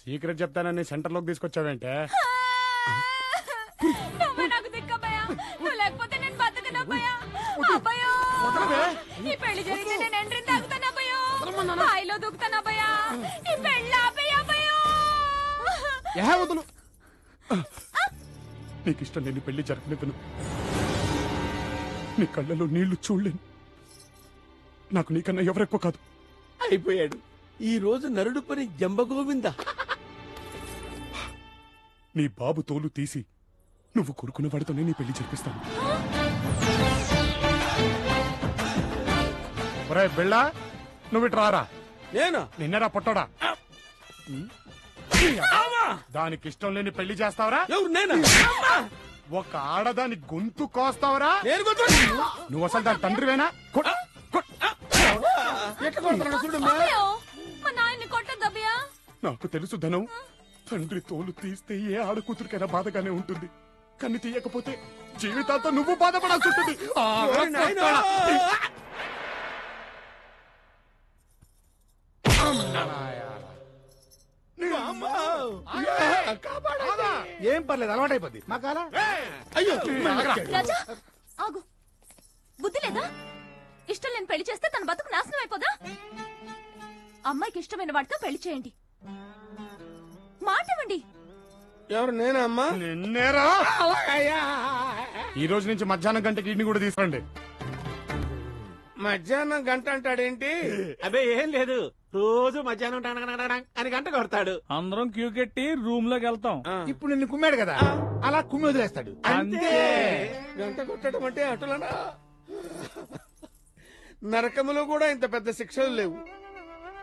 Secret చెప్తానని centre లోకి తీసుకొచ్చావేంటే? నాకు దిక్కబోయా, నువ్వు లేకపోతే నేను బతకనబ్బోయా. అబ్బయ్యో, ఈ పెళ్లి జరిగితే నేను ఎంట్రీ తాగుతానబ్బయ్యో, బాయిలో దూకుతానబ్బయ్యా. ఈ పెళ్లి ఆపయ్యబ్బయ్యో. వదులు, నీకు ఇష్టం లేని పెళ్లి జరగనివ్వను. నీ కళ్ళలో నీళ్లు చూడలేను. నాకు నీకన్నా ఎవరెక్కువ కాదు. అయిపోయాడు ఈ రోజు నరుడు పని జంబగోవింద. నీ బాబు తోలు తీసి నువ్వు కొరుకున్న వాడితోనే నీ పెళ్లి జరిపిస్తాను. ఒరే బిళ్ళా, నువ్వు ఇటు రారా. నేను నిన్నరా పొట్టోడా, దానికి ఇష్టం లేని పెళ్లి చేస్తావరా? ఎవరు? నేను ఒక ఆడదాని గొంతు కోస్తావరా? నేను నువ్వు అసలు దాని తండ్రివేనా? అబ్బయ్యో, మా నాయన్ని కొట్టద్దబ్బయ్యా. నాకు తెలుసు ధనం, తండ్రి తోలు తీస్తే ఏ ఆడకూతురికైనా బాధగానే ఉంటుంది, కన్ను తీయకపోతే జీవితాంతో నువ్వు బాధపడాల్సి ఉంటుంది. ఏం పర్లేదు, అలవాటైపోద్ది. మా కాలా అయ్యో రాజా ఆగు, బుద్ధి లేదా? ఇష్టం లేని పెళ్లి చేస్తే తన బతుకు నాశనం అయిపోదా? అమ్మాయికి ఇష్టమైన వాడితో పెళ్లి చేయండి, మాట ఇవ్వండి. ఎవరు? నేనా అమ్మా? నిన్నేరా. ఈ రోజు నుంచి మధ్యాహ్నం గంటకి ఇంటిని కూడా తీసుకురండి. మధ్యాహ్నం గంట అంటాడేంటి? అదే ఏం లేదు, రోజు మధ్యాహ్నం టంగ్ అని గంట కొడతాడు. అందరం క్యూ కట్టి రూమ్ లోకి వెళ్తాం. ఇప్పుడు నిన్ను కుమ్మాడు కదా, అలా కుమ్మి వదిలేస్తాడు. అంతే. గంట కొట్టడం అంటే అటులనా? నరకములో కూడా ఇంత పెద్ద శిక్షలు లేవు.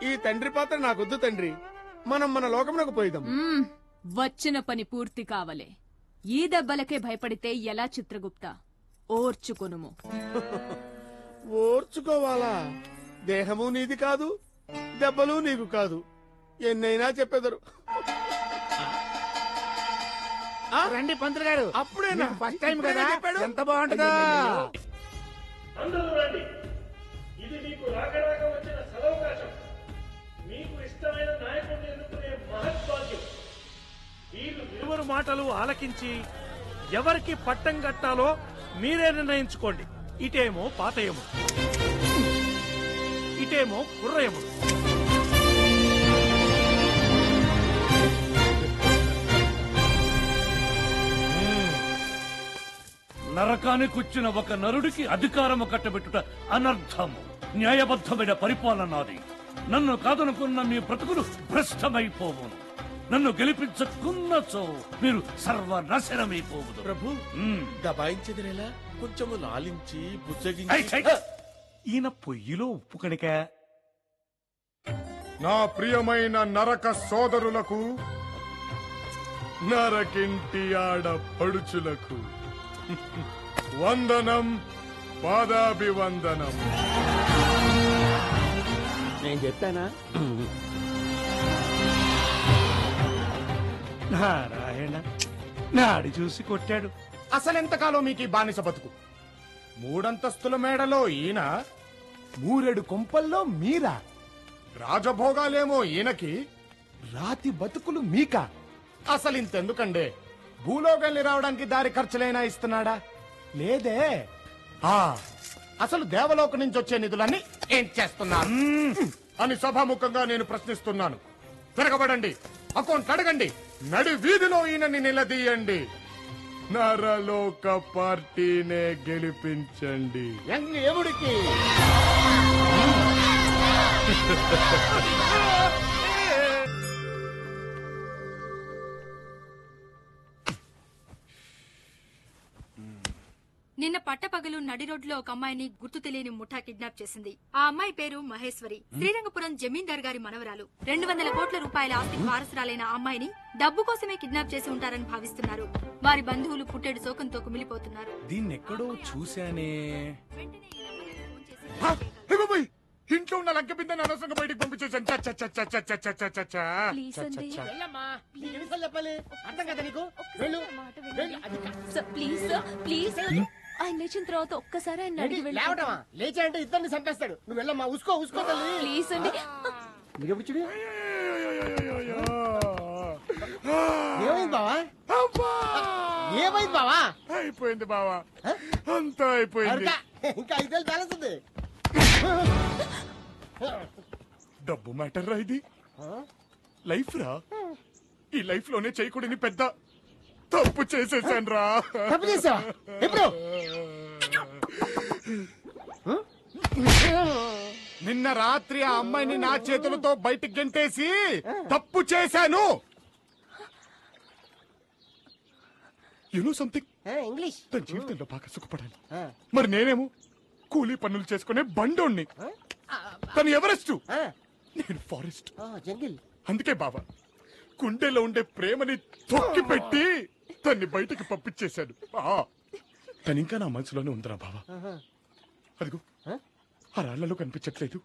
ఈ తండ్రి పాత్ర నాకొద్దు తండ్రి, మనం మన లోకమునకు పోయిదాం. వచ్చిన పని పూర్తి కావలే. ఈ దెబ్బలకే భయపడితే ఎలా చిత్రగుప్త? ఓర్చుకొనుము. ఓర్చుకోవాలా? దేహము నీది కాదు, దెబ్బలు నీకు కాదు, ఎన్నైనా చెప్పెదరు. రండి పంతులు గారు, అప్పుడేనా? ఫస్ట్ టైం కదా, చెప్పాడు. ఎంత బాగుంటుందో. అందరూ రండి. ఇది మీకు రాక వచ్చిన సదవకాశం. మీకు ఇష్టమైన నాయకుడిని ఎన్నుకునే మహత్వాద్యం. ఇరువురు మాటలు ఆలకించి ఎవరికి పట్టం కట్టాలో మీరే నిర్ణయించుకోండి. ఇటేమో పాతయము, ఇటేమో కుర్రయము. నరకానికి వచ్చిన ఒక నరుడికి అధికారము కట్టబెట్టుట అనర్థము. న్యాయబద్ధమైన పరిపాలన నాది. నన్ను కాదనుకున్న మీ బ్రతుకులు భ్రష్టమైపోవును. నన్ను గెలిపించకున్నచో మీరు సర్వనాశనమైపోవుదు. ప్రభు, దబాయించేదినేలా కొంచెము లాలించి ఐ, బుజ్జగించి. ఐ. ఈయన పొయ్యిలో ఉప్పు కణిక. నా ప్రియమైన నరక సోదరులకు, నరకింటి ఆడ పడుచులకు వందనం, పాదాభివందనం. నేను చెప్పానా? నారాయణ, నాడి చూసి కొట్టాడు. అసలెంతకాలం మీకు ఈ బానిస బతుకు? మూడంతస్తుల మేడలో ఈయన, మూరెడు కొంపల్లో మీరా? రాజభోగాలేమో ఈయనకి, రాతి బతుకులు మీకా? అసలింతెందుకండే? భూలోకెళ్ళి రావడానికి దారి ఖర్చులైనా ఇస్తున్నాడా? లేదే. అసలు దేవలోక నుంచి వచ్చే నిధులన్నీ ఏం చేస్తున్నారు అని సభాముఖంగా నేను ప్రశ్నిస్తున్నాను. తిరగబడండి, అకౌంట్ అడగండి, నడి వీధిలో ఈయనని నిలదీయండి. నరలోక పార్టీనే గెలిపించండి. ఎవడికి నిన్న పట్టపగలు నడి రోడ్లో ఒక అమ్మాయిని గుర్తు తెలియని ముఠా కిడ్నాప్ చేసింది. ఆ అమ్మాయి పేరు మహేశ్వరి. శ్రీరంగపురం జమీందార్ గారి మనవరాలు. 200 కోట్ల రూపాయల ఆస్తికి వారసురాలైన ఆ అమ్మాయిని డబ్బు కోసమే కిడ్నాప్ చేసి ఉంటారని భావిస్తున్నారు. వారి బంధువులు పుట్టెడు శోకంతో కుమిలిపోతున్నారు. దీన్నెక్కడో చూశానే. వెంటనే ఈ నంబర్కి ఫోన్ చేసి ఇంట్లో ఉన్న లంక బిందని అనవసరంగా బయటికి పంపించేసాను. ప్లీజ్ అండి, వెళ్ళమ్మా, నీకు ఎన్నిసార్లు చెప్పాలి? అర్థం కదా నీకు? వెళ్ళు. Sir, please sir, please. ఆయన లేచిన తర్వాత ఒక్కసారి ఆయన అడిగి వెళ్ళి. లేవటమా? లేచా అంటే ఇద్దరిని చంపేస్తాడు. నువ్వు వెళ్ళమ్మా, ఉసుకో తల్లి. ప్లీజ్ అండి. నీకెప్పుడు చూడు. ఏమైంది బావా? అయిపోయింది బావా, అంతా అయిపోయింది. ఇంకా 5 వేలు బ్యాలెన్స్ ఉంది. డబ్బు మ్యాటర్ రా ఇది, లైఫ్ రా. ఈ లైఫ్ లోనే చేయకూడని పెద్ద తప్పు చేసేసాను రా. తప్పు చేసావా? ఎప్పుడు? నిన్న రాత్రి ఆ అమ్మాయిని నా చేతులతో బయటికి గెంటేసి తప్పు చేశాను. You know something, English. తన జీవితంలో బాగా సుఖపడాలి. మరి నేనేమో కూలీ పనులు చేసుకునే బండోణ్ణి. తను ఎవరెస్ట్, నేను ఫారెస్ట్. జంగిల్. అందుకే బాబా గుండెలో ఉండే ప్రేమని తొక్కి పెట్టి తన్ని బయటికి పంపించేశాడు. తను ఇంకా నా మనసులోనే ఉందిరా బావా. అదిగో ఆ రాళ్లలో కనిపించట్లేదు,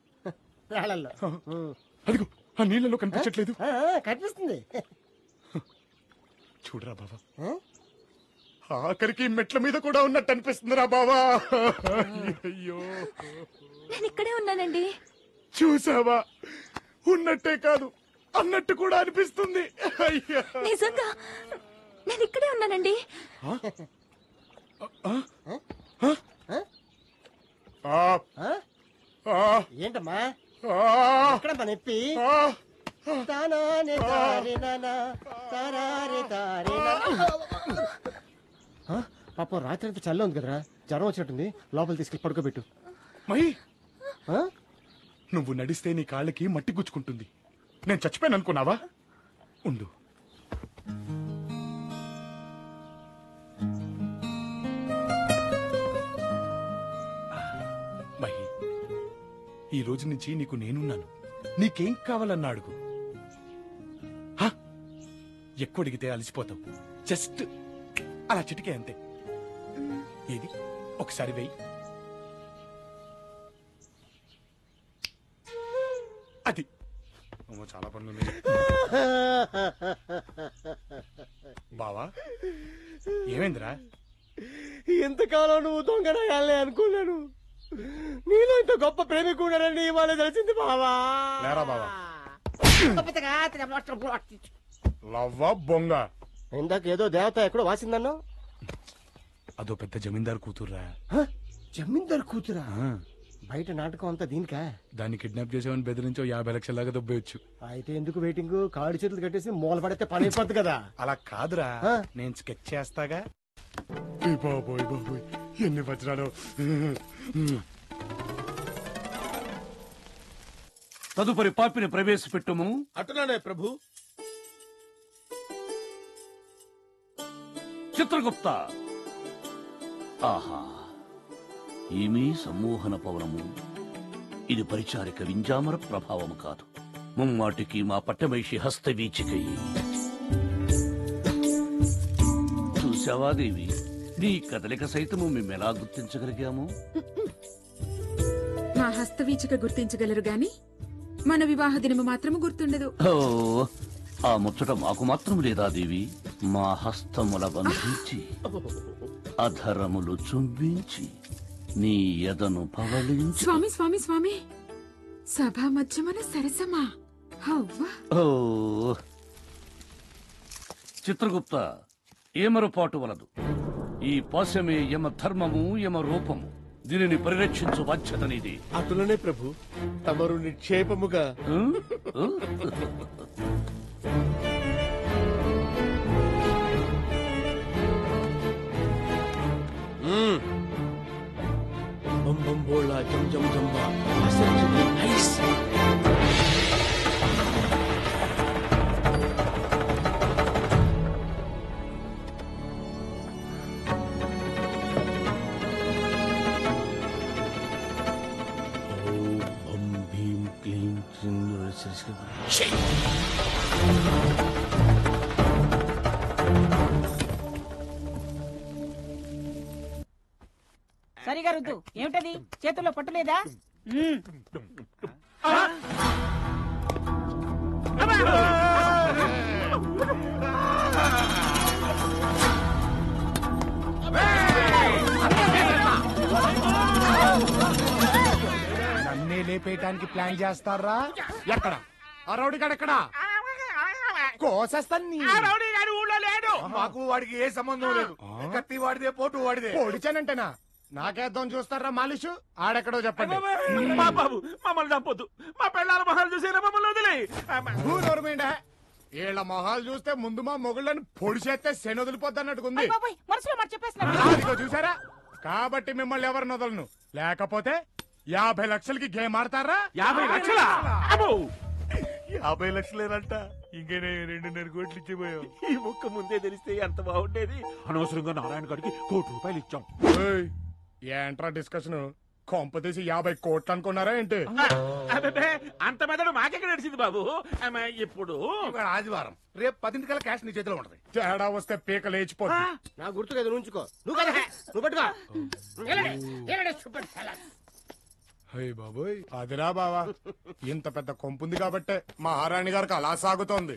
రాళ్ళల్లో. అదిగో ఆ నీళ్లలో కనిపించట్లేదు. కనిపిస్తుంది. చూడరా బావా, ఆఖరికి మెట్ల మీద కూడా ఉన్నట్టు అనిపిస్తుందిరా బావా. అయ్యో, నేను ఇక్కడే ఉన్నానండి. చూసావా, ఉన్నట్టే కాదు అన్నట్టు కూడా అనిపిస్తుంది. అయ్యా, నిజంగా నేను ఇక్కడే ఉన్నానండి. ఏంటమ్మా ఎక్కడమ్మా నొప్పి? పాపం రాత్రి అంతా చల్ల ఉంది కదరా, జ్వరం వచ్చినట్టుంది. లోపల తీసుకెళ్ళి పడుకోబెట్టు. మహి, నువ్వు నడిస్తే నీ కాళ్ళకి మట్టి గుచ్చుకుంటుంది. నేను చచ్చిపోయాను అనుకున్నావా? ఉండు. మహి, ఈ రోజు నుంచి నీకు నేనున్నాను. నీకేం కావాలన్నా అడుగు. ఎక్కువ అడిగితే అలసిపోతావు. జస్ట్ అలా చిటికే అంతే. ఏది ఒకసారి వెయ్యి. అది చాలా పనులు బావా. ఏమైందిరా? ఎంతకాలం నువ్వు దొంగనగాలే అనుకున్నాను. నీలో ఇంత గొప్ప ప్రేమికుడనని ఇవాళ తెలిసింది బావా. లేరా బావా, లవ్వా బొంగ. ఇందాక ఏదో దేవత ఎక్కడో వాసిందన్నో. అదో పెద్ద జమీందారు కూతుర్రా. జమీందారు కూతురా? బయట నాటకం అంతా దీనికా? దాన్ని కిడ్నాప్ చేసామని బెదిరించో 50 లక్షల దాకా దొబ్బేయచ్చు. అయితే ఎందుకు వెయిటింగ్? కాళ్ళు చేతులు కట్టేసి మూల పడితే పని అయిపోద్ది కదా. అలా కాదురా, నేను స్కెచ్ చేస్తాగా. బాబోయ్ బాబోయ్, ఎన్ని వజ్రాలు. తదుపరి పాపిని ప్రవేశపెట్టుము. అటులానే ప్రభు. చిత్రగుప్త. ఆహా, ఏమీ సమ్మోహన పవనము. ఇది పరిచారిక వింజామర ప్రభావము కాదు, ముమ్మాటికి మా పట్టమైషి హస్తవీచికయ్యి. చూసావా దేవి, నీ కదలిక సైతము మేమెలా గుర్తించగలిగాము? మా హస్తవీచిక గుర్తించగలరు గాని మన వివాహ దినము మాత్రము గుర్తుండదు. ఓ, ఆ ముచ్చట మాకు మాత్రం లేదా దేవి? మా హస్తముల బంధించి అధరములు చుంబించి నీ ఎదను పవళించి. స్వామి స్వామి స్వామి, సభా మధ్యమన సరసమా? ఓ చిత్రగుప్త, ఏమరుపాటు వలదు. ఈ పాశమే యమ ధర్మము, యమ రూపము. దీనిని పరిరక్షించు బాధ్యత నీది. అటులనే ప్రభు, తమరు నిక్షేపముగా. బం బం బోళా జం జం జంబా. సరిగా రుద్దు. ఏమిటది చేతుల్లో పట్టులేదా? నన్నే లేపేయటానికి ప్లాన్ చేస్తారా? ఎక్కడ ఆ రౌడీ గాడు? ఎక్కడ కోసేస్తాను. ఊళ్ళో లేడు. మాకు వాడికి ఏ సంబంధం లేదు కత్తి వాడిదే పోటు వాడిదే పొడిచానంటేనా నాకేద్దాం చూస్తారా మాలిషు ఆడెక్కడో చెప్పండి బాబు మమ్మల్ని చంపొద్దు మా పెళ్ళాల మొహాలు చూసేనా మమ్మల్ని వదిలే ఊరమిండా వీళ్ళ మొహాలు చూస్తే ముందు మా మొగుళ్ళని పొడి చేస్తే శని వదిలిపోద్ది అన్నట్టుకుంది బాబాయ్ మనసులో మాట చెప్పేస్తున్నా అదిగో చూసారా కాబట్టి మిమ్మల్ని ఎవరిని వదలను లేకపోతే 50 లక్షలకి గేమ్ ఆడతారా 50 లక్షలా అబ్బో 50 లక్షలేనంట ఇంకేనే 2.5 కోట్లు ఇచ్చిపోయావు ఈ ముక్క ముందే తెలిస్తే ఎంత బాగుండేది అనవసరంగా నారాయణ గారికి ₹1 ఇచ్చాం ఏయ్, ఏంట్రా డిస్కషన్ కొంపతీసి 50 కోట్లు అనుకున్నారా ఏంటి అబ్బే అంత మెదడు మాకెక్కడ నడిచింది బాబు ఇప్పుడు ఇవాళ ఆదివారం రేపు 10 కల్లా క్యాష్ నీ చేతిలో ఉంటది తేడా వస్తే పీక లేచిపోతుంది నా గుర్తు కదా ఉంచుకో నువ్వు కదా నువ్వు పట్టుకో హే బాబోయ్ అదిరా బావా ఇంత పెద్ద కొంపుంది కాబట్టే మహారాణి గారికి అలా సాగుతోంది